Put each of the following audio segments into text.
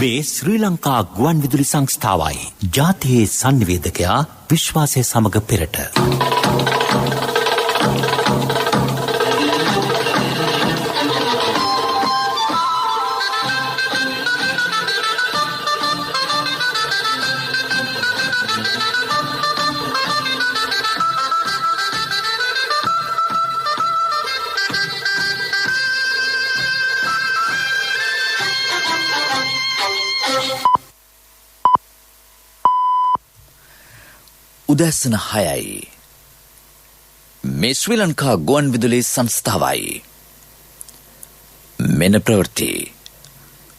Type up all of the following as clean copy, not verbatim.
මේ ශ්‍රී ලංකා ගුවන් විදුලි සංස්ථාවයි. ජාතියේ සංනිවේදකයා විශ්වාසය සමග පෙරට. උදැසන 6යි. මේ ශ්‍රී ලංකා ගුවන් විදුලි සංස්ථාවයි. මෙන ප්‍රවෘත්ති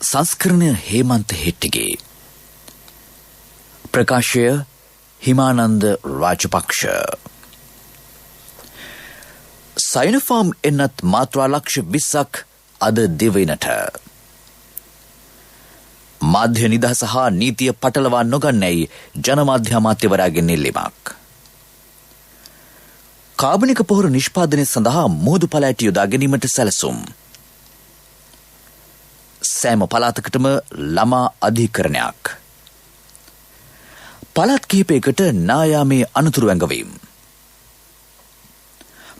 සංස්කරණය හේමන්ත හෙට්ටිගේ. ප්‍රකාශය හිමානන්ද රාජපක්ෂ. සයිනෝෆාම් එන්නත් මාත්‍රා ලක්ෂ 20ක් අද දිවයිනට. මාධ්‍ය නිදහස හා නීතිය පටලවා නොගන්නැයි ජනමාධ්‍ය අමාත්‍යවරයාගෙන් ඉල්ලීමක්. කාබනික පොහොර නිෂ්පාදනය සඳහා මුහුදු පළාට යොදා ගැනීමට සැලසුම්. සෑම පළාතකටම ළමා අධිකරණයක්. පළාත් කිහිපයකට නායාමේ අනතුරු ඇඟවීම්.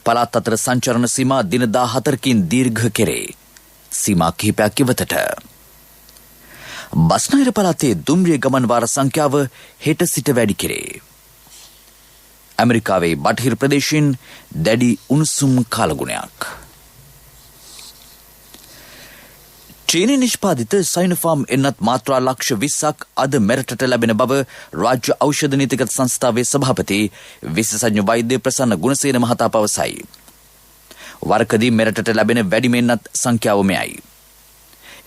පළාත් අතර සංචරණ සීමා දින 14කින් දීර්ඝ කෙරේ. සීමා කිහිපයක් ඉවතට. බස්නාහිර පළාතේ දුම්රිය ගමන් වාර සංඛ්‍යාව හෙට සිට වැඩි කෙරේ. ඇමරිකාවේ බටහිර ප්‍රදේශයෙන් දැඩි උණුසුම් කාලගුණයක්. චීනයේ නිෂ්පාදිත සයිනෝෆාම් එන්නත් මාත්‍රා ලක්ෂ 20ක් අද මෙරටට ලැබෙන බව රාජ්‍ය ඖෂධ නීතිගත සංස්ථාවේ සභාපති විශේෂඥ වෛද්‍ය ප්‍රසන්න ගුණසේන මහතා පවසයි. වරකදී මෙරටට ලැබෙන වැඩිම එන්නත් සංඛ්‍යාව මෙයයි.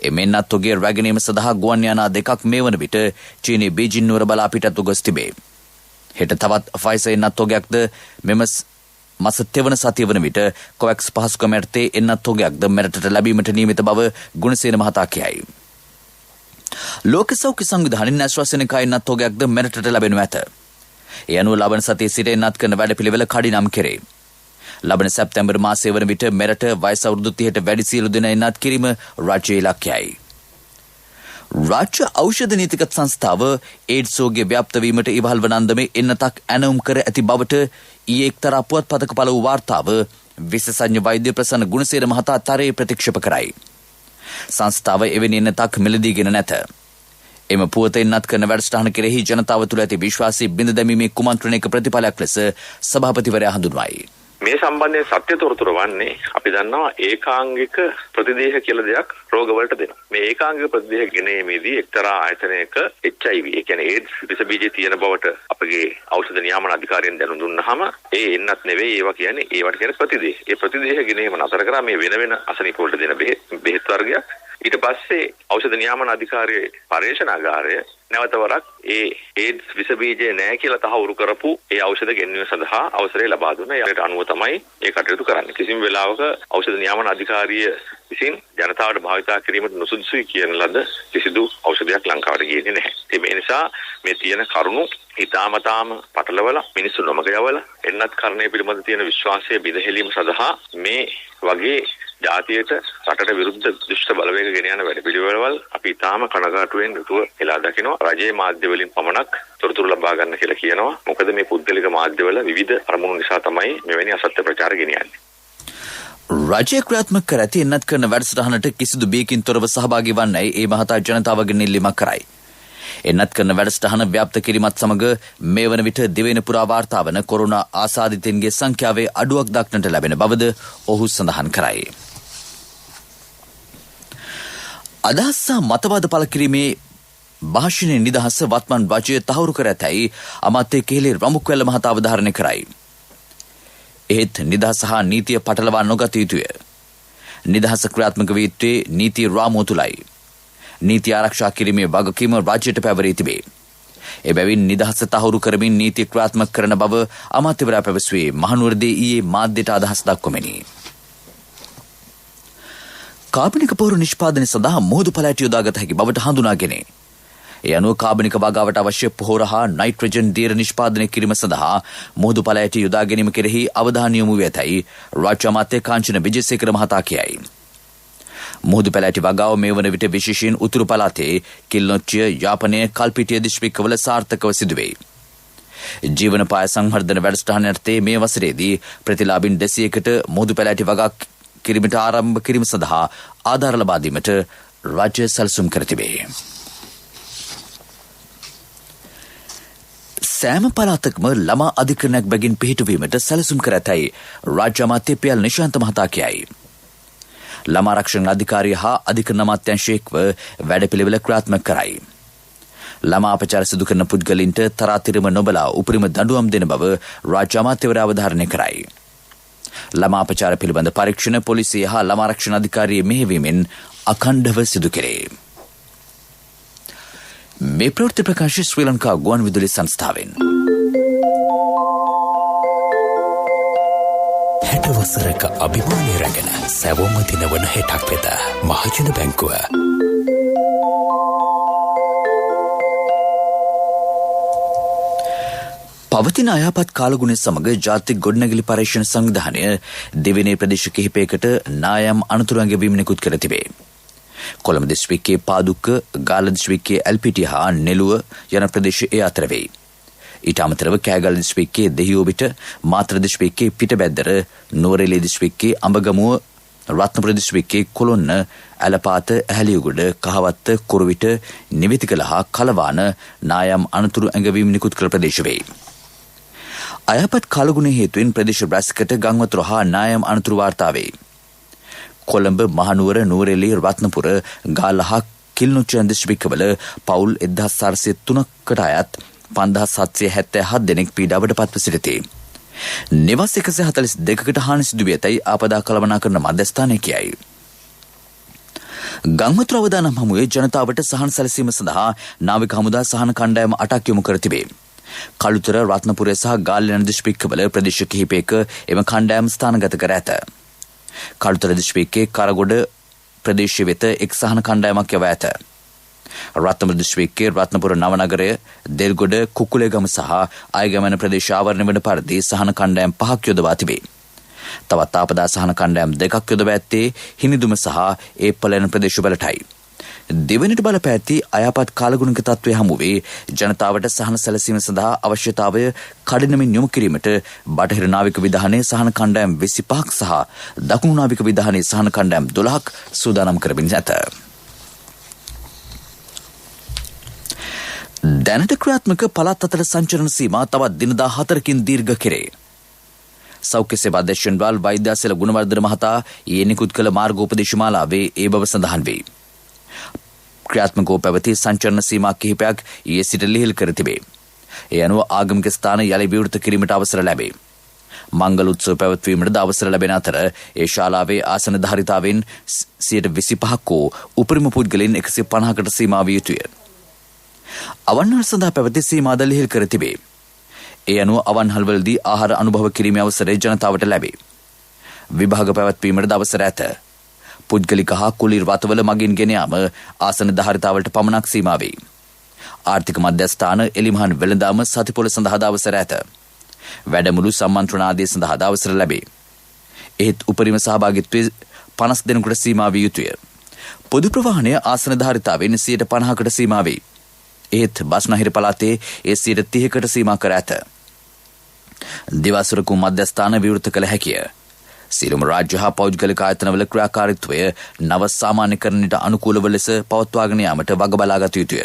එමෙන්නත් ඔගේ රැගෙනීම සඳහා ගුවන් යානා දෙකක් මේ වන විට චීනයේ බීජිං නුවර බලා පිටත් ගොස් තිබේ. හෙට තවත් ෆයිසර් එන්නත් ඔගයක්ද මෙම මාස තෙවන සතිය වන විට කොවැක්ස් පහසුකම් යටතේ එන්නත් ඔගයක්ද මෙරටට ලැබීමට නියමිත බව ගුණසේන මහතා කියයි. ලෝක සෞඛ්‍ය සංවිධානයෙන් AstraZeneca එන්නත් ඔගයක්ද මෙරටට ලැබෙනු ඇත. ඒ අනුව ලබන සතියේ සිට එන්නත් කරන වැඩපිළිවෙල කඩිනම් කෙරේ. ලබන සැප්තැම්බර් මාසයේ වන විට මෙරට වයස අවුරුදු 30ට වැඩි සියලු දෙනා එන්නත් කිරීම රාජ්‍ය ඉලක්කයයි. රාජ්‍ය ඖෂධ නීතිගත සංස්ථාව ඒඩ්ස් රෝගය ව්‍යාප්ත වීමට ඉවහල් වන අන්දමේ එන්නතක් ඇනවුම් කර ඇති බවට ඊයේ එක්තරා පුවත්පතක පළ වූ වාර්තාව විශේෂඥ වෛද්‍ය ප්‍රසන්න ගුණසේන මහතා තරයේ ප්‍රතික්ෂේප කරයි. සංස්ථාව එවැනි එන්නතක් මිලදීගෙන නැත. එම පුවත එන්නත් කරන වැඩසටහන කෙරෙහි ජනතාව තුළ ඇති විශ්වාසය බිඳ දැමීමේ කුමන්ත්‍රණයක ප්‍රතිඵලයක් ලෙස සභාපතිවරයා හඳුන්වයි. මේ සම්බන්ධයෙන් සත්‍ය තොරතුරු වන්නේ අපි දන්නවා ඒකාංගික ප්‍රතිදේහ කියලා දෙයක් රෝගවලට දෙනවා. මේ ඒකාංගික ප්‍රතිදේහ ගෙනීමේදී එක්තරා ආයතනයක HIV ඒ කියන්නේ AIDS විස බීජය තියෙන බවට අපගේ ඖෂධ නියාමන අධිකාරියෙන් දැනුම් දුන්නාම ඒ එන්නත් නෙවෙයි ඒවා කියන්නේ ඒවට කියන ප්‍රතිදේහ. ඒ ප්‍රතිදේහ ගෙනීම නතර කරා මේ වෙන අසනීප වලට දෙන බෙහෙත් වර්ගයක්. ඊට පස්සේ ඖෂධ නියාමන අධිකාරියේ පරීක්ෂණාගාරය නැවත වරක් ඒ AIDS විස බීජය නැහැ කියලා තහවුරු කරපු ඒ ඖෂධ ගෙන්වීම සඳහා අවසරය ලබා දුන්නා. ඒකට අනුව තමයි ඒ කටයුතු කරන්නේ. කිසිම වෙලාවක ඖෂධ නියාමන අධිකාරිය විසින් ජනතාවට භාවිතා කිරීමට නුසුදුසුයි කියන ලද කිසිදු ඖෂධයක් ලංකාවට ගියේ නැහැ. මේ නිසා මේ තියෙන කරුණු ඊටාමතාම පටලවලා මිනිස්සු නොමග යවලා එන්නත් කරණය පිළිබඳ තියෙන විශ්වාසය බිඳහෙලීම සඳහා මේ වගේ ජාතියට රටට විරුද්ධ දුෂ්ට බලවේග ගෙන යන වැඩපිළිවෙළවල් අපි ඊටාම කනගාටුවෙන් යුතුව එලා දකිනවා. රජයේ මාධ්‍ය වලින් පමණක් තොරතුරු ලබා ගන්න කියලා කියනවා. මොකද මේ පුද්ගලික මාධ්‍යවල විවිධ අරමුණු නිසා තමයි මෙවැනි අසත්‍ය ප්‍රචාර ගෙනියන්නේ. රජය ක්‍රියාත්මක කර ඇති එන්නත් කරන වැඩසටහනට කිසිදු බියකින් තොරව සහභාගී වන්නයි ඒ මහතා ජනතාවගෙන් ඉල්ලීමක් කරයි. එන්නත් කරන වැඩසටහන ව්‍යාප්ත කිරීමත් සමග මේ වන විට දිවයින පුරා වාර්තා වන කොරෝනා ආසාදිතයින්ගේ සංඛ්‍යාවේ අඩුවක් දක්නට ලැබෙන බවද ඔහු සඳහන් කරයි. අදහස් සහ මතවාද පළ කිරීමේ භාෂණයේ නිදහස වත්මන් රජය තහවුරු කර ඇතැයි අමාත්‍ය කේලේ රමුක්වැල්ල මහතා අවධාරණය කරයි. එහෙත් නිදහස හා නීතිය පටලවා නොගත යුතුය. නිදහස ක්‍රියාත්මක විය යුත්තේ නීති රාමුව තුලයි. නීති ආරක්ෂා කිරීමේ වගකීම රජයට පැවරී තිබේ. එබැවින් නිදහස තහවුරු කරමින් නීති ක්‍රියාත්මක කරන බව අමාත්‍යවරයා පැවසුවේ මහනුවරදී ඊයේ මාධ්‍යට අදහස් දක්වමිනි. කාබනික පොහොර නිෂ්පාදනය සඳහා මුහුදු පළාට යොදාගත හැකි බවට හඳුනාගෙන ඒ අනුව කාබනික වගාවට අවශ්‍ය පොහොර හා නයිට්‍රජන් දියර නිෂ්පාදනය කිරීම සඳහා මුහුදු පළාට යොදා ගැනීම කෙරෙහි අවධානය යොමු වී ඇතැයි රාජ්‍ය අමාත්‍ය කාංචන විජේසේකර මහතා කියයි. මුහුදු පැලෑටි වගාව මේ වන විට විශේෂයෙන් උතුරු පළාතේ කිල්නොච්චිය යාපනය කල්පිටිය දිස්ත්‍රික්කවල සාර්ථකව සිදුවේ. ජීවන පාය සංවර්ධන වැඩසටහන යටතේ මේ වසරේදී ප්‍රතිලාභින් 200කට මුහුදු පැලෑටි වගා කිරීමට ආරම්භ කිරීම සඳහා ආධාර ලබා දීමට රාජ්‍ය සැලසුම් කර තිබේ. සෑම පළාතකම ළමා අධිකරණයක් බැගින් පිහිටුවීමට සැලසුම් කර ඇතැයි රාජ්‍ය අමාත්‍ය පෙල් නිශාන්ත මහතා කියයි. ළමා ආරක්ෂණ අධිකාරිය හා අධිකරණ අමාත්‍යාංශය එක්ව වැඩපිළිවෙල ක්‍රියාත්මක කරයි. ළමා අපචාර සිදු කරන පුද්ගලයින්ට තරාතිරම නොබලා උපරිම දඬුවම් දෙන බව රාජ්‍ය අමාත්‍යවරයා අවධාරණය කරයි. ළමා අපචාර පිළිබඳ පරීක්ෂණ පොලිසිය හා ළමා ආරක්ෂණ අධිකාරිය මෙහෙයවීමෙන් අඛණ්ඩව සිදු කෙරේ. මේ ප්‍රවෘත්ති ප්‍රකාශය ශ්‍රී ලංකා ගුවන් විදුලි සංස්ථාවෙන්. 60 වසරක අභිමානය රැගෙන සැවොම දිනවන හෙටක් වෙත මහජන බැංකුව පවතින අයහපත් කාලගුණය සමග ජාතික ගොඩනැගිලි පරීක්ෂණ සංවිධානය දෙවෙනි ප්‍රදේශ කිහිපයකට නායම් අනතුරු ඇඟවීම නිකුත් කර තිබේ. කොළඹ දිස්ත්‍රික්කයේ පාදුක්ක, ගාල්ල දිස්ත්‍රික්කයේ එල්පිටිය හා නෙළුව යන ප්‍රදේශ ඒ අතර වෙයි. ඊට අමතරව කෑගල්ල දිස්ත්‍රික්කයේ දෙහිඔබිට, මාතර දිස්ත්‍රික්කයේ පිටබැද්දර, නුවරඑළිය දිස්ත්‍රික්කයේ අඹගමුව, රත්නපුර දිස්ත්‍රික්කයේ කොළොන්න, ඇලපාත, ඇහැලියගොඩ, කහවත්ත, කුරුවිට, නිවිතිකල හා කලවාන නායම් අනතුරු ඇඟවීම නිකුත් කළ ප්‍රදේශ වෙයි. අයහපත් කාලගුණය හේතුවෙන් ප්‍රදේශ රැසකට ගංවතුර හා නායම් අනතුරු වාර්තා වේ. කොළඹ, මහනුවර, නුවරඑළිය, රත්නපුර, ගාල්ල හා කිල්නොච්චි දිස්ත්‍රික්කවල පවුල් 1403කට අයත් 5777 දෙනෙක් පීඩාවට පත්ව සිටිති. නිවාස 142කට හානි සිදු වී ඇතැයි ආපදා කළමනාකරණ මධ්‍යස්ථානය කියයි. ගංවතුර අවදානම් හමුවේ ජනතාවට සහන සැලසීම සඳහා නාවික හමුදා සහන කණ්ඩායම 8ක් යොමු කර තිබේ. කළුතර, රත්නපුරය සහ ගාල්ල යන දිස්ත්‍රික්කවල ප්‍රදේශ කිහිපයක එම කණ්ඩායම් ස්ථානගත කර ඇත. කළුතර දිස්ත්‍රික්කයේ කරගොඩ ප්‍රදේශය වෙත එක් සහන කණ්ඩායමක් යවා ඇත. රත්නපුර දිස්ත්‍රික්කයේ රත්නපුර නවනගරය, දෙල්ගොඩ, කුකුලේගම සහ අයගමන ප්‍රදේශ ආවරණය වන පරිදි සහන කණ්ඩායම් 5ක් යොදවා තිබේ. තවත් ආපදා සහන කණ්ඩායම් 2ක් යොදවා ඇත්තේ හිනිදුම සහ ඒපල යන ප්‍රදේශවලටයි. දෙවැනිට බලපෑති අයහපත් කාලගුණික තත්ත්වය හමුවේ ජනතාවට සහන සැලසීම සඳහා අවශ්‍යතාවය කඩිනමින් යොමු කිරීමට බටහිර නාවික විධානයේ සහන කණ්ඩායම් 25ක් සහ දකුණු නාවික විධානයේ සහන කණ්ඩායම් 12ක් සූදානම් කරමින් ඇත. දැනට ක්‍රියාත්මක පළාත් අතර සංචරණ සීමා තවත් දින 14කින් දීර්ඝ කෙරේ. සෞඛ්‍ය සේවා අධ්‍යක්ෂ වෛද්‍යාසල ගුණවර්ධන මහතා ඊයේ නිකුත් කළ මාර්ගෝපදේශ මාලාවේ ඒ බව සඳහන් වේ. ක්‍රියාත්මකව පැවති සංචරණ සීමා කිහිපයක් ඊයේ සිට ලිහිල් කර තිබේ. ඒ අනුව ආගමික ස්ථාන යලි විවෘත කිරීමට අවසර ලැබේ. මංගල උත්සව පැවැත්වීමටද අවසර ලැබෙන අතර ඒ ශාලාවේ ආසන ධාරිතාවෙන් 25% හෝ උපරිම පුද්ගලයන් 150කට සීමා විය යුතුය. අවන්හල් සඳහා පැවති සීමාද ලිහිල් කර තිබේ. ඒ අනුව අවන්හල්වලදී ආහාර අනුභව කිරීමේ අවසරය ජනතාවට ලැබේ. විභාග පැවැත්වීමටද අවසර ඇත. පුද්ගලික හා කුලීර වතවල මගින් ගෙන යාම ආසන ධාරිතාවලට පමණක් සීමා වේ. ආර්ථික මධ්‍යස්ථාන, එලිමහන් වෙළඳාම, සතිපොළ සඳහාද අවසර ඇත. වැඩමුළු, සම්මන්ත්‍රණ ආදී සඳහාද අවසර ලැබේ. එහෙත් උපරිම සහභාගීත්වයේ 50 දෙනෙකුට සීමා විය යුතුය. පොදු ප්‍රවාහනය ආසන ධාරිතාවෙන් 50%කට සීමා වේ. එහෙත් බස්නාහිර පළාතේ ඒ 30%කට සීමා කර ඇත. දිවාසුරකු මධ්‍යස්ථාන විවෘත කළ හැකිය. සියලුම රාජ්‍ය හා පෞද්ගලික ආයතනවල ක්‍රියාකාරීත්වය නව සාමාන්‍යකරණයට අනුකූලව ලෙස පවත්වාගෙන යාමට වග බලාගත යුතුය.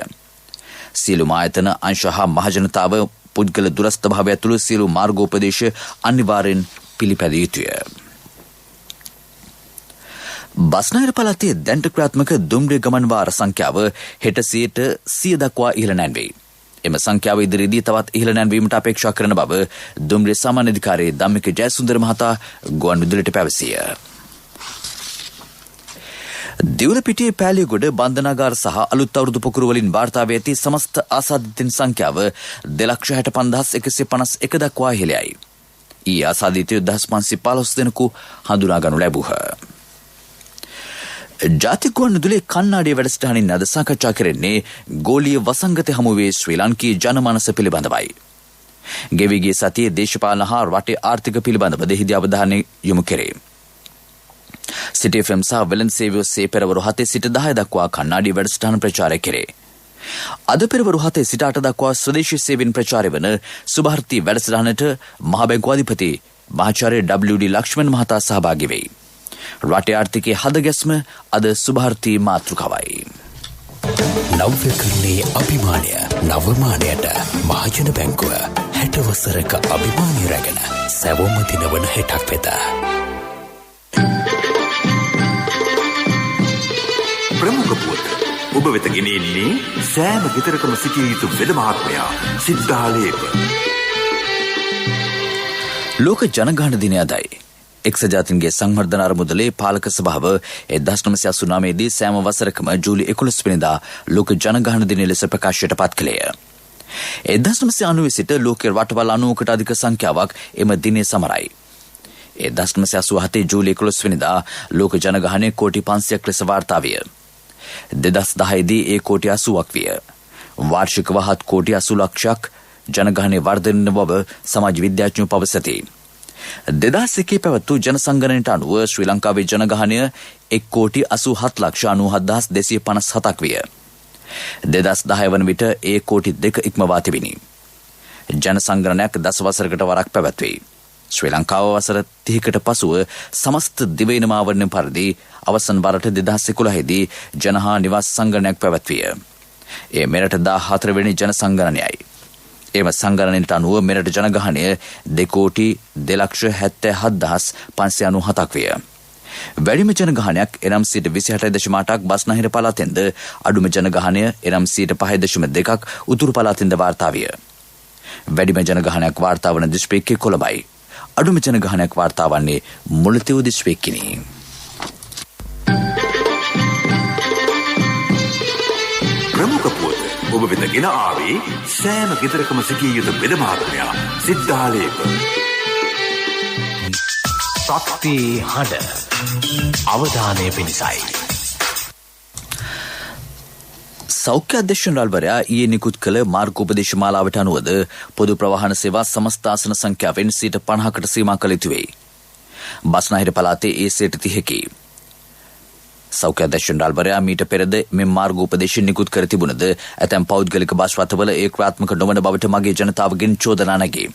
සියලුම ආයතන, අංශ හා මහජනතාව පුද්ගල දුරස්ථ භාවය ඇතුළු සියලු මාර්ගෝපදේශ අනිවාර්යෙන් පිළිපැදිය යුතුය. බස්නාහිර පළාතේ දැනට ක්‍රියාත්මක දුම්රිය ගමන් වාර සංඛ්‍යාව හෙට 100% දක්වා ඉහළ නැන්වේ. එම සංඛ්‍යාව ඉදිරියේදී තවත් ඉහළ නැන්වීමට අපේක්ෂා කරන බව දුම්රිය සාමාන්‍ය අධිකාරී ධම්මික ජයසුන්දර මහතා ගුවන් විදුලියට පැවසිය. දිවුලපිටියේ පෑලියගොඩ බන්ධනාගාර සහ අලුත් අවුරුදු පොකුරු වලින් වාර්තා වී ඇති සමස්ත ආසාදිතයින් සංඛ්‍යාව 2,65,151 දක්වා ඉහළයි. ඊයේ ආසාදිතයෝ 1515 දෙනෙකු හඳුනා ගනු ලැබුහ. ජාතික ගුවන් විදුලියේ කන්නාඩිය වැඩසටහනින් අද සාකච්ඡා කරන්නේ ගෝලීය වසංගත හමුවේ ශ්‍රී ලාංකීය ජනමානස පිළිබඳවයි. ගෙවී ගිය සතියේ දේශපාලන හා රටේ ආර්ථික පිළිබඳව දෙහිදී අවධානය යොමු කෙරේ. සිටි FM සහ වෙළඳ සේවය ඔස්සේ පෙරවරු 7 සිට 10 දක්වා කණ්ණාඩි වැඩසටහන ප්‍රචාරය කෙරේ. අද පෙරවරු 7 සිට 8 දක්වා ස්වදේශීය සේවයෙන් ප්‍රචාරය වන සුභාර්ති වැඩසටහනට මහ බැංකුව අධිපති මහාචාර්ය WD ලක්ෂ්මන් මහතා සහභාගී වෙයි. රටේ ආර්ථිකයේ හදගැස්ම අද සුභාර්ති මාතෘකාවයි. නව්‍යකරණයේ අභිමානය නවමානයට මහජන බැංකුව 60 වසරක අභිමානය රැගෙන සැවොම දිනවන හෙටක් වෙත. ප්‍රමුඛ පුවත ඔබ වෙත ගෙනෙන්නේ සෑම ගෙදරකම සිටිය යුතු වෙද මහත්මයා සිද්ධාලේප. ලෝක ජනගහන දිනය අදයි. එක්සත් ජාතීන්ගේ සංවර්ධන අරමුදලේ පාලක සභාව 1989 දී සෑම වසරකම ජූලි 11 වෙනිදා ලෝක ජනගහන දිනය ලෙස ප්‍රකාශයට පත් කළේය. 1990 සිට ලෝකයේ රටවල් 90කට අධික සංඛ්‍යාවක් එම දිනය සමරයි. 1987 ජූලි 11 වෙනිදා ලෝක ජනගහනය කෝටි 500ක් ලෙස වාර්තා විය. 2010 දී ඒ කෝටි 80ක් විය. වාර්ෂිකව 7 කෝටි 80 ලක්ෂයක් ජනගහනය වර්ධනය බව සමාජ විද්‍යාඥයෝ පවසති. 2001 පැවැත් වූ ජනසංගණනයට අනුව ශ්‍රී ලංකාවේ ජනගහනය 1 කෝටි 87 ලක්ෂ 97,257ක් විය. 2010 වන විට ඒ කෝටි 2 ඉක්මවා තිබිණි. ජනසංගණනයක් දසවසරකට වරක් පැවැත්වේ. ශ්‍රී ලංකාව වසර 30කට පසුව සමස්ත දිවයින ආවරණ පරිදි අවසන් වරට 2011 දී ජනහා නිවාස සංගණනයක් පැවැත්විය. ඒ මෙරට 14 වෙනි ජනසංගණනයයි. එම සංගණනයට අනුව මෙරට ජනගහනය 2 කෝටි 2,77,597ක් විය. වැඩිම ජනගහනයක් එනම් 28.8ක් බස්නාහිර පළාතෙන්ද අඩුම ජනගහනය එනම් 5.2ක් උතුරු පළාතෙන්ද වාර්තා විය. වැඩිම ජනගහනයක් වාර්තා වන දිස්ත්‍රික්කය කොළඹයි. අඩුම ජනගහනයක් වාර්තා වන්නේ මුලතිව් දිස්ත්‍රික්කෙනි. ප්‍රමුඛ පුවත ඔබ වෙත ගෙන ආවේ සෑම ගෙදරකම සිටිය යුතු වෙද මහත්මයා සිද්ධාලේප. ශක්ති හඬ අවධානය පිණිසයි. සෞඛ්‍ය අධ්‍යක්ෂ ජනරාල්වරයා ඊයේ නිකුත් කළ මාර්ගෝපදේශ මාලාවට අනුවද පොදු ප්‍රවාහන සේවා සමස්ත ආසන සංඛ්‍යාවෙන් 50%කට සීමා කළ යුතු වෙයි. බස්නාහිර පළාතේ ඒ 30%කි. සෞඛ්‍ය අධ්‍යක්ෂ ජනරාල්වරයා මීට පෙරද මෙම මාර්ගෝපදේශ නිකුත් කර තිබුණද ඇතැම් පෞද්ගලික බස් රථවල ඒ ක්‍රියාත්මක නොවන බවට මගේ ජනතාවගෙන් චෝදනා නැගේ.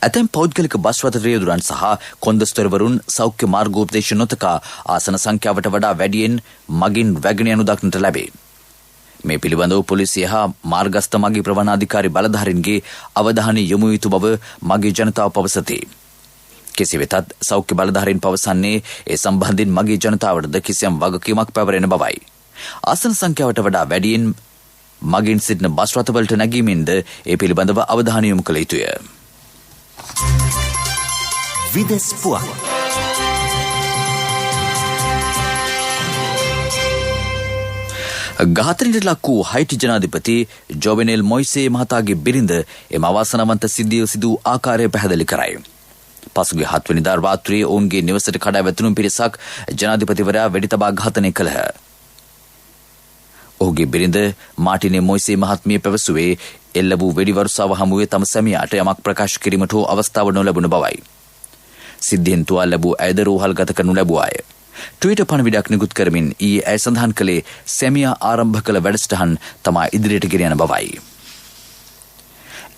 ඇතැම් පෞද්ගලික බස් රථ රියදුරන් සහ කොන්දස්තරවරුන් සෞඛ්‍ය මාර්ගෝපදේශ නොතකා ආසන සංඛ්‍යාවට වඩා වැඩියෙන් මගින් රැගෙන යනු දක්නට ලැබේ. මේ පිළිබඳව පොලිසිය හා මාර්ගස්ථ මගී ප්‍රවණාධිකාරී බලධාරීන්ගේ අවධානය යොමු යුතු බව මගේ ජනතාව පවසති. කෙසේ වෙතත් සෞඛ්‍ය බලධාරීන් පවසන්නේ ඒ සම්බන්ධයෙන් මගේ ජනතාවටද කිසියම් වගකීමක් පැවරෙන බවයි. ආසන සංඛ්‍යාවට වඩා වැඩියෙන් මගින් සිටින බස් රථවලට නැගීමෙන්ද ඒ පිළිබඳව අවධානය යොමු කළ යුතුය. විදෙස් පුවත් ඝාතනයට ලක් වූ හයිටි ජනාධිපති ජොවෙනෙල් මොයිසේ මහතාගේ බිරිඳ එම අවාසනාවන්ත සිද්ධිය සිදු ආකාරය පැහැදිලි කරයි. පසුගිය 7 වෙනිදා රාත්‍රියේ ඔවුන්ගේ නිවසට කඩා වැටුණු පිරිසක් ජනාධිපතිවරයා වෙඩි තබා ඝාතනය කළහ. ඔහුගේ බිරිඳ මාටිනේ මොයිසේ මහත්මිය පැවසුවේ එල්ල වූ වෙඩි වර්ෂාව හමුවේ තම සැමියාට යමක් ප්‍රකාශ කිරීමට හෝ අවස්ථාව නොලැබුණ බවයි. සිද්ධියෙන් තුවාල ලැබූ ඇයද රෝහල්ගත කරනු ලැබුවාය. ට්විටර් පණිවිඩයක් නිකුත් කරමින් ඊයේ ඇය සඳහන් කළේ සැමියා ආරම්භ කළ වැඩසටහන් තමා ඉදිරියට ගෙන යන බවයි.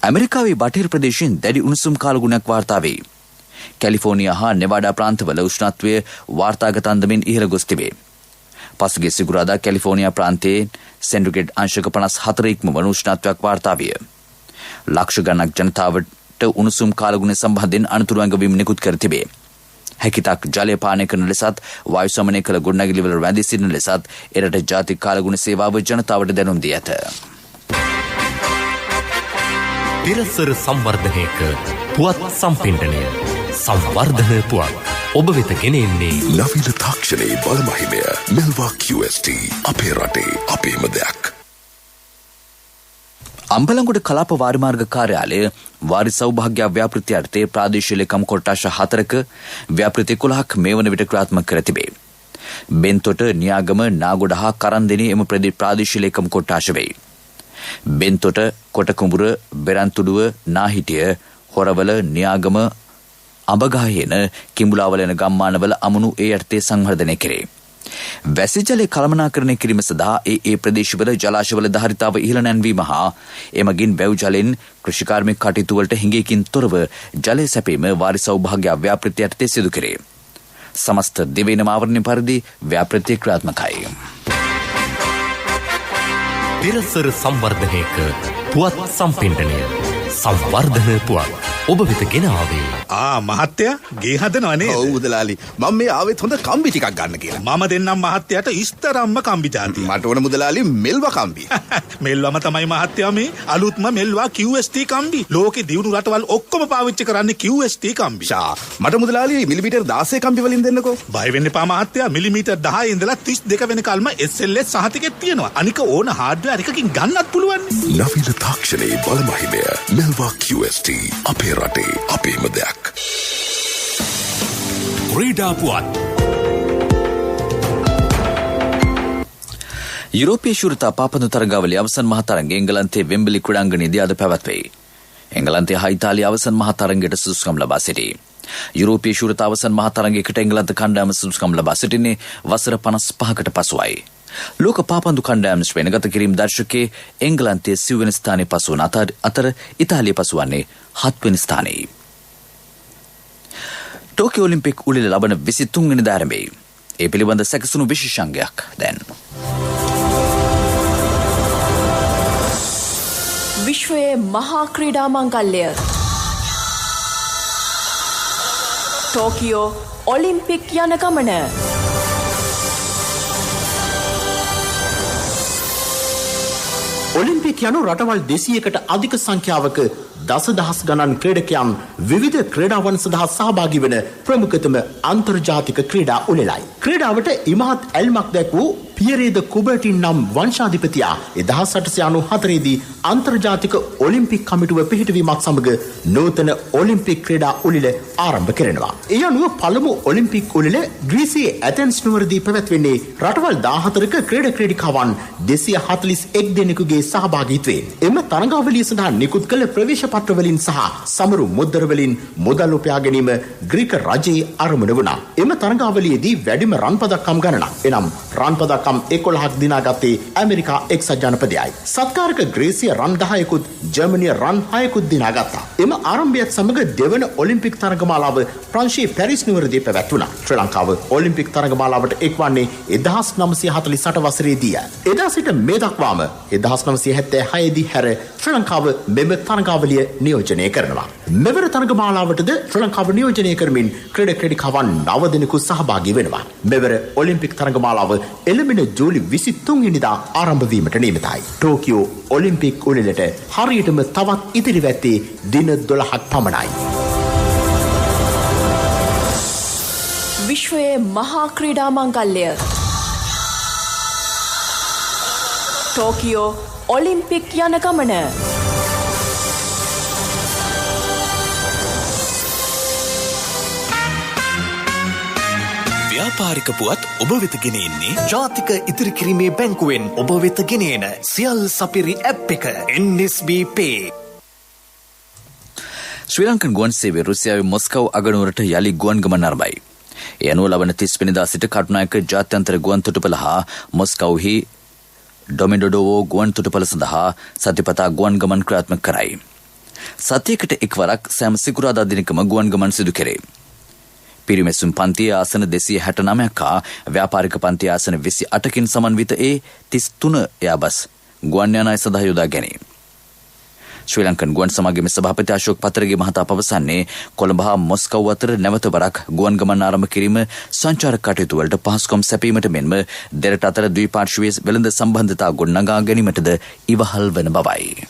ඇමරිකාවේ බටහිර ප්‍රදේශයෙන් දැඩි උණුසුම් කාලගුණයක් වාර්තා වේ. කැලිෆෝනියා හා නෙවාඩා ප්‍රාන්තවල උෂ්ණත්වය වාර්තාගත අන්දමින් ඉහළ ගොස් තිබේ. පසුගිය සිකුරාදා කැලිෆෝනියා ප්‍රාන්තයේ සෙන්ටිග්‍රේඩ් අංශක 54 ඉක්මවන උෂ්ණත්වයක් වාර්තා විය. ලක්ෂ ගණනක් ජනතාවට උණුසුම් කාලගුණ සම්බන්ධයෙන් අනතුරු ඇඟවීම් නිකුත් කර තිබේ. හැකිතාක් ජලය පානය කරන ලෙසත් වායු සමනය කළ ගොඩනැගිලිවල රැඳී සිටින ලෙසත් එරට ජාතික කාලගුණ සේවාව ජනතාවට දැනුම් දී ඇත. තිරසර සංවර්ධනයක පුවත් සම්පින්ඩනය සංවර්ධන පුවත් ඔබ වෙත ගෙනෙන්නේ නවීන තාක්ෂණයේ බලමහිමය මෙල්වා QST අපේ රටේ අපේම දෙයක්. අම්බලන්ගොඩ කලාප වාරිමාර්ග කාර්යාලය වාරි සෞභාග්‍ය ව්‍යාපෘති අර්ථයේ ප්‍රාදේශීය ලේකම් කොට්ටාශ 4ක ව්‍යාපෘති 11ක් මේ වන විට ක්‍රියාත්මක කර තිබේ. බෙන්තොට, නියාගම, නාගොඩ හා කරන්දෙනි එම ප්‍රාදේශීය ලේකම් කොට්ටාශ වෙයි. බෙන්තොට, කොටකුඹුර, බෙරන්තුඩුව, නාහිටිය, හොරවල, නියාගම, අඹගහේන කිඹුලාවල යන ගම්මානවල අමුණු ඒ යටතේ සංවර්ධනය කෙරේ. වැසි ජලය කළමනාකරණය කිරීම සඳහා ඒ ප්‍රදේශවල ජලාශවල ධාරිතාව ඉහළ නැන්වීම හා එමගින් වැව් ජලෙන් කෘෂිකාර්මික කටයුතු වලට හිඟයකින් තොරව ජලය සැපීම වාරි සෞභාග්‍ය ව්‍යාපෘතිය යටතේ සිදු කෙරේ. සමස්ත දිවයින ආවරණය පරිදි ව්‍යාපෘතිය ක්‍රියාත්මකයි. පෙරසර සංවර්ධනයක පුවත් සම්පින්ඩනය සංවර්ධන පුවත් ඔබ වෙත ගෙන ආවේ. මහත්තයා ගේ හදනවනේ. ඔව් මුදලාලි. මම මේ ආවෙත් හොඳ කම්බි ටිකක් ගන්න කියලා. මම දෙන්නම් මහත්තයාට ඉස්තරම්ම කම්බි જાතිය. මට ඕන මුදලාලි මෙල්වා කම්බි. මෙල්වම තමයි මහත්තයා මේ අලුත්ම මෙල්වා QST කම්බි. ලෝකේ දියුණු රටවල් ඔක්කොම පාවිච්චි කරන්නේ QST කම්බි. මට මුදලාලි මිලිමීටර් 16 කම්බි වලින් දෙන්නකෝ. බය වෙන්න එපා මහත්තයා. මිලිමීටර් 10 ඉඳලා 32 වෙනකල්ම SLS සහතිකෙත් තියෙනවා. අනික ඕන හાર્ඩ්වෙයාර් එකකින් ගන්නත් පුළුවන්. නවීන තාක්ෂණයේ බලමහිමය මෙල්වා QST අපේ රටේ අපේම දෙයක්. ක්‍රීඩා පුවත්. යුරෝපීය ශූරතා පාපන්දු තරගාවලියේ අවසන් මහ තරඟ එංගලන්තයේ වෙම්බලි ක්‍රීඩාංගණයේදී අද පැවැත්වෙයි. එංගලන්තයේ හා ඉතාලිය අවසන් මහ තරඟයට සුදුසුකම් ලබා සිටී. යුරෝපීය ශූරතා අවසන් මහ තරඟයකට එංගලන්ත කණ්ඩායම සුදුසුකම් ලබා සිටින්නේ වසර 55කට පසුවයි. ලෝක පාපන්දු කණ්ඩායම ශ්‍රේණිගත කිරීම දර්ශකයේ එංගලන්තයේ 9 වෙනි ස්ථානයේ පසු වන අතර ඉතාලිය පසු වන්නේ 7 වෙනි ස්ථානයේ. ටෝකියෝ ඔලිම්පික් උළෙල ලබන 23 වෙනිදා ආරම්භයි. ඒ පිළිබඳ සැකසුණු විශේෂාංගයක් දැන්. විශ්වයේ මහා ක්‍රීඩා මංගල්‍ය ටෝකියෝ ඔලිම්පික් යන ගමන. ඔලිම්පික් යනු රටවල් 200කට අධික සංඛ්‍යාවක දසදහස් ගණන් ක්‍රීඩකයන් විවිධ ක්‍රීඩාවන් සඳහා සහභාගී වන ප්‍රමුඛතම අන්තර්ජාතික ක්‍රීඩා උළෙලයි. ක්‍රීඩාවට ඉමහත් ඇල්මක් දැක් වූ පියරේද කුබර්ටින් නම් වංශාධිපතියා 1894 දී අන්තර්ජාතික ඔලිම්පික් කමිටුව පිහිටවීමත් සමග නූතන ඔලිම්පික් ක්‍රීඩා උළෙල ආරම්භ කරනවා. ඒ අනුව පළමු ඔලිම්පික් උළෙල ග්‍රීසියේ ඇතෙන්ස් නුවරදී පැවැත්වෙන්නේ රටවල් 14ක ක්‍රීඩකයන් 241 දෙනෙකුගේ සහභාගීත්වයෙන්. එම තරඟාවලිය සඳහා නිකුත් කළ ප්‍රවේශ පත්‍ර වලින් සහ සමරු මුද්දර වලින් මුදල් උපයා ගැනීම ග්‍රීක රජයේ අරමුණ වුණා. එම තරඟාවලියේදී වැඩිම රන් පදක්කම් ගණනක් එනම් රන් පදක්කම් 11ක් දිනාගත්තේ ඇමරිකා එක්සත් ජනපදයයි. සත්කාරක ග්‍රීසිය රන් 10කුත් ජර්මනිය රන් 6කුත් දිනාගත්තා. එම ආරම්භයත් සමග දෙවන ඔලිම්පික් තරඟමාලාව ප්‍රංශයේ පැරිස් නුවරදී පැවැත්වුණා. ශ්‍රී ලංකාව ඔලිම්පික් තරඟමාලාවට එක්වන්නේ 1948 වසරේදී. එදා සිට මේ දක්වාම 1976 දී හැර ශ්‍රී ලංකාව මෙම තරඟාවලිය නියෝජනය කරනවා. මෙවර තරඟමාලාවටද ශ්‍රී ලංකාව නියෝජනය කරමින් ක්‍රීඩකයන් 9 දෙනෙකු සහභාගී වෙනවා. මෙවර ඔලිම්පික් තරඟමාලාව එළඹෙන ජූලි 23 වෙනිදා ආරම්භ වීමට නියමිතයි. ටෝකියෝ ඔලිම්පික් උළෙලට හරියටම තවත් ඉතිරි වැත්තේ දින 12ක් පමණයි. විශ්වයේ මහා ක්‍රීඩා මංගල්‍ය ටෝකියෝ ඔලිම්පික් යන ගමන. ව්‍යාපාරික පුවත් ඔබ වෙත ගෙන එන්නේ ජාතික ඉතිරි කිරීමේ බැංකුවෙන් ඔබ වෙත ගෙන එන සියල් සපිරි ඇප් එක NSB Pay. ශ්‍රී ලංකන් ගුවන් සේවය රුසියාවේ මොස්කව් අගනුවරට යලි ගුවන් ගමන් ආරම්භයි. ඒ අනුව ලබන 30 වෙනිදා සිට කටුනායක ජාත්‍යන්තර ගුවන් තොටුපළ හා මොස්කව්හි ඩොමිඩොඩෝවෝ ගුවන් තොටුපළ සඳහා සතිපතා ගුවන් ගමන් ක්‍රියාත්මක කරයි. සතියකට එක්වරක් සෑම සිකුරාදා දිනකම ගුවන් ගමන් සිදු කෙරේ. පිරිමැසුම් පන්තියේ ආසන 269ක් හා ව්‍යාපාරික පන්තියේ ආසන 28කින් සමන්විත 33 එයාබස් ගුවන් යානය සඳහා යොදා ගැනේ. ශ්‍රී ලංකන් ගුවන් සමාගමේ සභාපති අශෝක් පතරගේ මහතා පවසන්නේ කොළඹ හා මොස්කව් අතර නැවත වරක් ගුවන් ගමන් ආරම්භ කිරීම සංචාරක කටයුතු වලට පහසුකම් සැපීමට මෙන්ම දෙරට අතර ද්විපාර්ශ්වීය වෙළඳ සම්බන්ධතා ගොඩනගා ගැනීමටද ඉවහල් වන බවයි.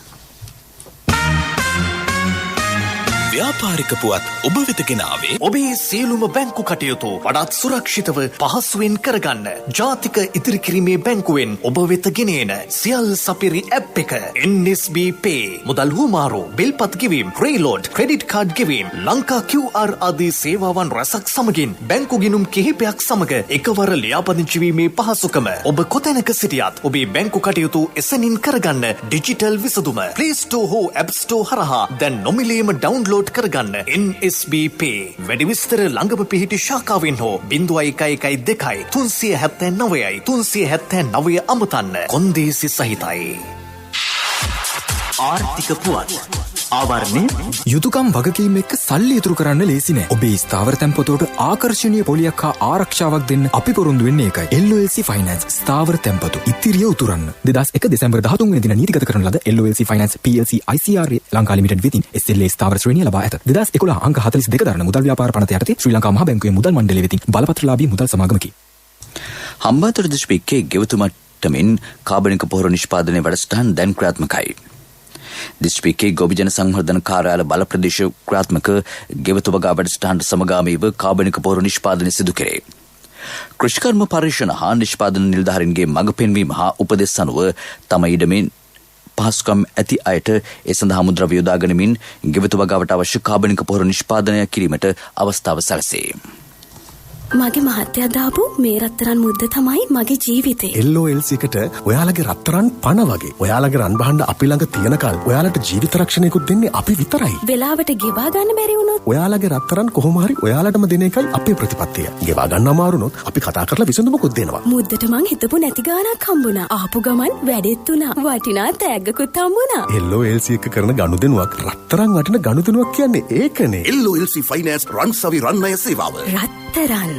ව්‍යාපාරික පුවත් ඔබ වෙත ගෙන ආවේ ඔබේ සියලුම බැංකු කටයුතු වඩාත් සුරක්ෂිතව පහසුවෙන් කරගන්න ජාතික ඉතිරි කිරීමේ බැංකුවෙන් ඔබ වෙත ගෙන එන සියල් සපිරි ඇප් එක NSB Pay. මුදල් හුමාරු, බිල්පත් ගෙවීම, ක්‍රේලෝඩ්, ක්‍රෙඩිට් කාඩ් ගෙවීම, ලංකා QR ආදී සේවාවන් රැසක් සමගින් බැංකු ගිණුම් කිහිපයක් සමග එකවර ලියාපදිංචි වීමේ පහසුකම. ඔබ කොතැනක සිටියත් ඔබේ බැංකු කටයුතු එසැනින් කරගන්න ඩිජිටල් විසඳුම Play Store හෝ App Store හරහා දැන් නොමිලේම ඩවුන්ලෝඩ් ඩවුන්ලෝඩ් කරගන්න. NSB Pay වැඩි විස්තර ළඟම පිහිටි ශාඛාවෙන් හෝ 0112 379 379 අමතන්න. කොන්දේසි සහිතයි. ආර්ථික පුවත් ආවරණය යුතුයකම් වගකීම් එක්ක සල්ලි ඉතුරු කරන්න ලේසි නෑ. ඔබේ ස්ථාවර තැන්පතට ආකර්ෂණීය පොලියක් හා ආරක්ෂාවක් දෙන්න අපි පොරොන්දු වෙන්නේ ඒකයි. LOLC Finance ස්ථාවර තැන්පතු ඉතිරිය උතුරන්න. 2001 දෙසැම්බර් 13 වෙනි දින නීතිගත කරන ලද LOLC Finance PLC ICRA Lanka limited වෙතින් SLA ස්ථාවර ශ්‍රේණිය ලබා ඇත. 2011 අංක 42 දරන මුදල් ව්‍යාපාර පනත යටතේ ශ්‍රී ලංකා මහ බැංකුවේ මුදල් මණ්ඩලය වෙතින් බලපත්‍රලාභී මුදල් සමාගමකි. හම්බන්තොට දිස්ත්‍රික්කයේ ගෙවතුමට්ටමින් කාබනික පොහොර නිෂ්පාදනයේ වැඩසටහන් දැන් ක්‍රියාත්මකයි. දිස්ත්‍රික්කයේ ගොවිජන සංවර්ධන කාර්යාල බල ප්‍රදේශ ක්‍රියාත්මක ගෙවතුවගා වැඩසටහනට සමගාමීව කාබනික පොහොර නිෂ්පාදනය සිදු කෙරේ. කෘෂිකර්ම පරීක්ෂණ හා නිෂ්පාදන නිලධාරීන්ගේ මඟ පෙන්වීම හා උපදෙස් අනුව තම ඉඩමෙන් පහසුකම් ඇති අයට ඒ සඳහා මුද්‍රව්‍ය යොදා ගනිමින් ගෙවතුවගාවට අවශ්‍ය කාබනික පොහොර නිෂ්පාදනය කිරීමට අවස්ථාව සැලසේ. මගේ මහත්තයා දාපු මේ රත්තරන් මුද්ද තමයි මගේ ජීවිතේ. LOLC එකට ඔයාලගේ රත්තරන් පණ වගේ. ඔයාලගේ රන් බහන්න අපි ළඟ තියනකල් ඔයාලට ජීවිත රක්ෂණයකුත් දෙන්නේ අපි විතරයි. වෙලාවට ගෙවා ගන්න බැරි වුණොත් ඔයාලගේ රත්තරන් කොහොම හරි ඔයාලටම දෙන එකයි අපේ ප්‍රතිපත්තිය. ගෙවා ගන්න අමාරුනොත් අපි කතා කරලා විසඳුමකුත් දෙනවා. මුද්දට මං හිතපු නැති ගාණක් හම්බුණා. ආපු ගමන් වැඩෙත් උනා. වටිනා තෑග්ගකුත් හම්බුණා. LOLC එක කරන ගනුදෙනුවක් රත්තරන් වටින ගනුදෙනුවක් කියන්නේ ඒකනේ. LOLC Finance රන්සවි රන්නය සේවාව. රත්තරන්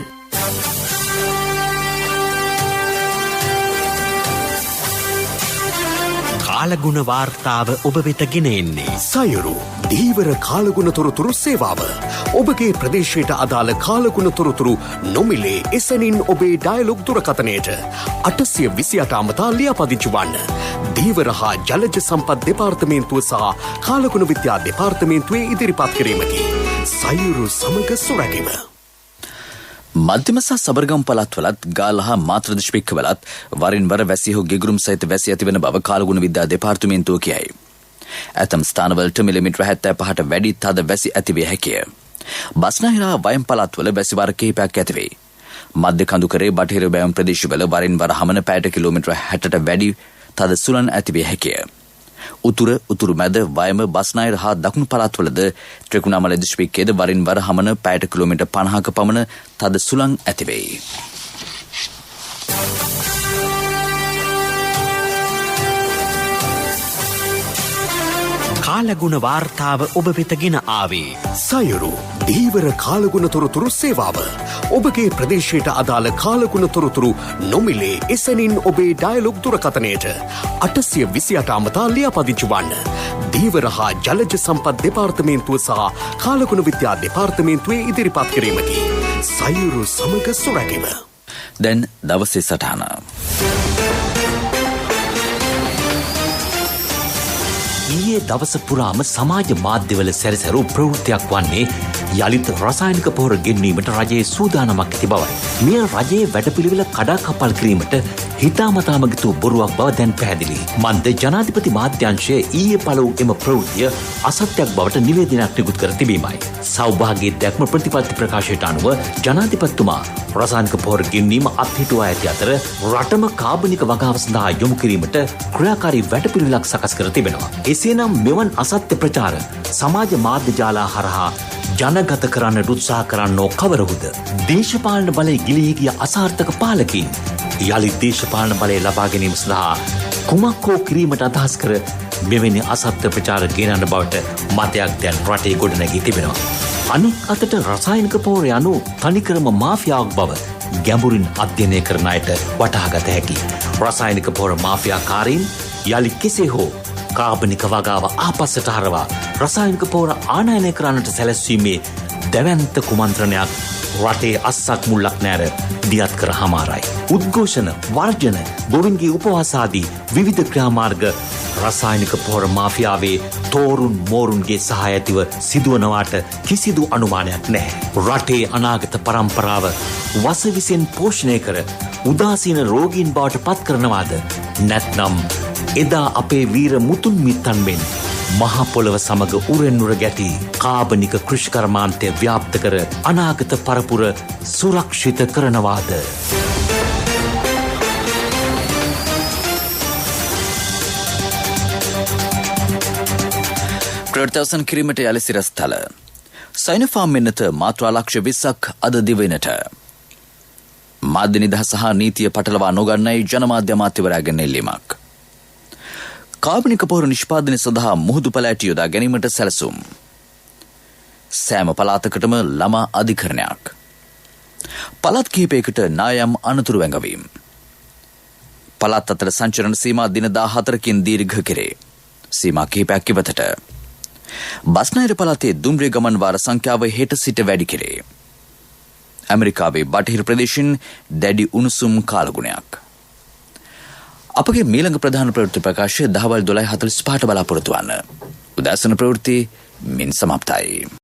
කාලගුණ වාර්තාව ඔබ වෙත ගෙන එන්නේ සයුරු දීවර කාලගුණ තොරතුරු සේවාව. ඔබගේ ප්‍රදේශයට අදාළ කාලගුණ තොරතුරු නොමිලේ එසැනින් ඔබේ ඩයලොග් දුරකථනයට 828 අමතා ලියාපදිංචි වන්න. දීවර හා ජලජ සම්පත් දෙපාර්තමේන්තුව සහ කාලගුණ විද්‍යා දෙපාර්තමේන්තුවේ ඉදිරිපත් කිරීමකි. සයුරු සමග සුරැකීම. මධ්‍යම සහ සබරගම් පළාත්වලත් ගාල්ල හා මාතර දිස්ත්‍රික්කවලත් වරින් වර වැසි හෝ ගිගුරුම් සහිත වැසි ඇතිවන බව කාලගුණ විද්‍යා දෙපාර්තමේන්තුව කියයි. ඇතම් ස්ථානවලට මිලිමීටර 75ට වැඩි තද වැසි ඇතිවිය හැකිය. බස්නාහිර හා වයම් පළාත්වල වැසි වාර කිහිපයක් ඇතිවේ. මධ්‍ය කඳුකරේ බටහිර බෑවුම් ප්‍රදේශවල වරින් වර හමන පැයට කිලෝමීටර 60ට වැඩි තද සුළං ඇතිවිය හැකිය. උතුරු මැද වයම බස්නාහිර හා දකුණු පළාත්වලද ත්‍රිකුණාමලය දිස්ත්‍රික්කයේද වරින් වර හමන පැයට කිලෝමීටර් 50ක පමණ තද සුළං ඇතිවේ. කාලගුණ වාර්තාව ඔබ වෙත ගෙන ආවේ සයුරු දීවර කාලගුණ තොරතුරු සේවාව. ඔබගේ ප්‍රදේශයට අදාළ කාලගුණ තොරතුරු නොමිලේ එසැනින් ඔබේ ඩයලොග් දුරකථනයට 828 අමතා ලියාපදිංචි වන්න. දීවර හා ජලජ සම්පත් දෙපාර්තමේන්තුව සහ කාලගුණ විද්‍යා දෙපාර්තමේන්තුවේ ඉදිරිපත් කිරීමකි. සයුරු සමග සුරැකීම. දැන් දවසේ සටහන. ඊයේ දවස පුරාම සමාජ මාධ්‍යවල සැරිසරු ප්‍රවෘත්තියක් වන්නේ යළිත් රසායනික පොහොර ගෙන්වීමට රජයේ සූදානමක් ඇති බවයි. මෙය රජයේ වැඩපිළිවෙල කඩාකප්පල් කිරීමට හිතාමතාමගිතු බොරුවක් බව දැන් පැහැදිලි. මන්ද ජනාධිපති මාධ්‍යංශය ඊයේ පළ වූ එම ප්‍රවෘත්තිය අසත්‍යයක් බවට නිවේදනයක් නිකුත් කර තිබීමයි. සෞභාග්‍ය දැක්ම ප්‍රතිපත්ති ප්‍රකාශයට අනුව ජනාධිපතිතුමා රසායනික පොහොර ගෙන්වීම අත්හිටුවා ඇති අතර රටම කාබනික වගාව සඳහා යොමු කිරීමට ක්‍රියාකාරී වැඩපිළිවෙලක් සකස් කර තිබෙනවා. එසේනම් මෙවන් අසත්‍ය ප්‍රචාර සමාජ මාධ්‍ය ජාලා හරහා ජනගත කරන්න උත්සාහ කරන්නෝ කවරහුද? දේශපාලන බලය ගිලී ගිය අසාර්ථක පාලකින් යළි දේශපාලන බලය ලබා ගැනීම සඳහා කුමක් හෝ කිරීමට අදහස් කර මෙවැනි අසත්‍ය ප්‍රචාර ගෙනන්න බවට මතයක් දැන් රටේ ගොඩනැගී තිබෙනවා. අනෙක් අතට රසායනික පොහොර යනු තනිකරම මාෆියාවක් බව ගැඹුරින් අධ්‍යයනය කරන අයට වටහාගත හැකි. රසායනික පොහොර මාෆියාකාරීන් යළි කෙසේ හෝ කාබනික වගාව ආපස්සට හරවා රසායනික පොහොර ආනයනය කරන්නට සැලැස්වීමේ දැවැන්ත කුමන්ත්‍රණයක් රටේ අස්සක් මුල්ලක් නැර දියත් කර හමාරයි. උද්ඝෝෂණ, වර්ජන, ගොවින්ගේ උපවාසාදී විවිධ ක්‍රියාමාර්ග රසායනික පොහොර මාෆියාවේ තෝරුන් මෝරුන්ගේ සහාය ඇතිව සිදුවනවාට කිසිදු අනුමානයක් නැහැ. රටේ අනාගත පරම්පරාව වසවිසෙන් පෝෂණය කර උදාසීන රෝගීන් බවට පත් කරනවාද? නැත්නම් එදා අපේ වීර මුතුන් මිත්තන් මෙන් මහ පොළව සමග උරෙන්නුර ගැටි කාබනික කෘෂිකර්මාන්තය ව්‍යාප්ත කර අනාගත පරපුර සුරක්ෂිත කරනවාද? ප්‍රවෘත්තිවසන් කිරීමට යලි සිරස්තල. සයිනෝෆාම් මෙන්නත මාත්‍රා ලක්ෂ 20ක් අද දිවයිනට. මාධ්‍ය නිදහස සහ නීතිය පටලවා නොගන්නයි ජනමාධ්‍ය අමාත්‍යවරයාගෙන් ඉල්ලීමක්. කාබනික පොහොර නිෂ්පාදනය සඳහා මුහුදු පැලෑටි යොදා ගැනීමට සැලසුම්. සෑම පළාතකටම ළමා අධිකරණයක්. පළාත් කිහිපයකට නායම් අනතුරු වැඟවීම්. පළාත් අතර සංචරණ සීමා දින 14කින් දීර්ඝ කෙරේ. සීමා කිහිපයක් ඉවතට. බස්නාහිර පළාතේ දුම්රිය ගමන් වාර සංඛ්‍යාව හෙට සිට වැඩි කෙරේ. ඇමරිකාවේ බටහිර ප්‍රදේශින් දැඩි උණුසුම් කාලගුණයක්. අපගේ මීළඟ ප්‍රධාන ප්‍රවෘත්ති ප්‍රකාශය දහවල් 12:45ට බලාපොරොත්තු වන්න. උදෑසන ප්‍රවෘත්ති මින් සමාප්තයි.